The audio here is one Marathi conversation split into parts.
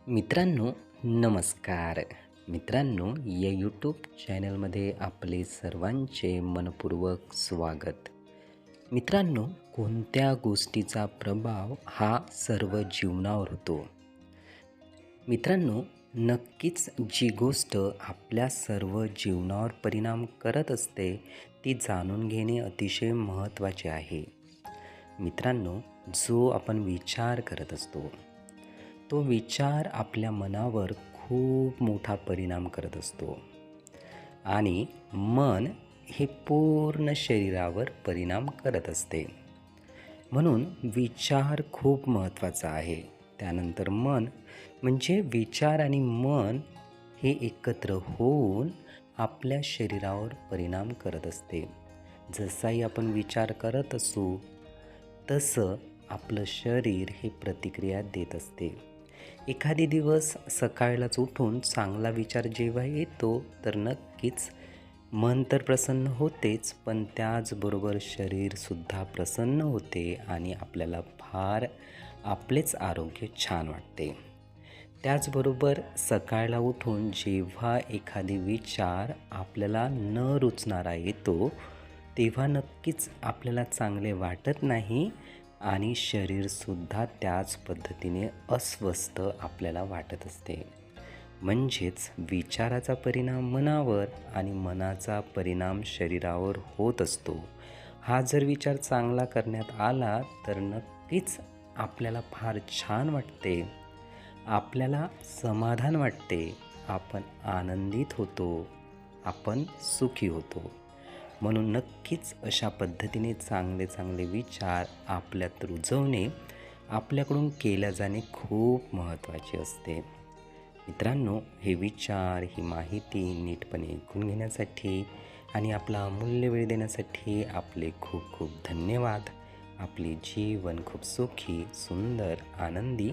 मित्रांनो, नमस्कार. मित्रांनो, या यूट्यूब चॅनलमध्ये आपले सर्वांचे मनपूर्वक स्वागत. मित्रांनो, कोणत्या गोष्टीचा प्रभाव हा सर्व जीवनावर होतो? मित्रांनो, नक्कीच जी गोष्ट आपल्या सर्व जीवनावर परिणाम करत असते ती जाणून घेणे अतिशय महत्त्वाचे आहे. मित्रांनो, जो आपण विचार करत असतो तो विचार आपल्या मनावर खूप मोठा परिणाम करत असतो आणि मन हे पूर्ण शरीरावर परिणाम करत असते. म्हणून विचार खूप महत्त्वाचा आहे. त्यानंतर मन म्हणजे विचार आणि मन हे एकत्र होऊन आपल्या शरीरावर परिणाम करत असते. जसाही आपण विचार करत असू तसं आपलं शरीर हे प्रतिक्रिया देत असते. एखादी दिवस सकाळलाच उठून चांगला विचार जेव्हा येतो तर नक्कीच मन तर प्रसन्न होतेच, पण त्याचबरोबर शरीरसुद्धा प्रसन्न होते आणि आपल्याला फार आपलेच आरोग्य छान वाटते. त्याचबरोबर सकाळला उठून जेव्हा एखादी विचार आपल्याला न रुचणारा येतो तेव्हा नक्कीच आपल्याला चांगले वाटत नाही आणि शरीरसुद्धा त्याच पद्धतीने अस्वस्थ आपल्याला वाटत असते. म्हणजेच विचाराचा परिणाम मनावर आणि मनाचा परिणाम शरीरावर होत असतो. हा जर विचार चांगला करण्यात आला तर नक्कीच आपल्याला फार छान वाटते, आपल्याला समाधान वाटते, आपण आनंदित होतो, आपण सुखी होतो. म्हणून नक्कीच अशा पद्धतीने चांगले विचार आपल्यात रुजवणे, आपल्याकडून केल्या जाणे खूप महत्त्वाचे असते. मित्रांनो, हे विचार, ही माहिती नीटपणे ऐकून घेण्यासाठी आणि आपला अमूल्य वेळ देण्यासाठी आपले खूप खूप धन्यवाद. आपले जीवन खूप सुखी, सुंदर, आनंदी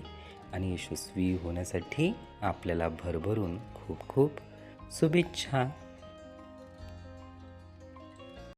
आणि यशस्वी होण्यासाठी आपल्याला भरभरून खूप खूप शुभेच्छा.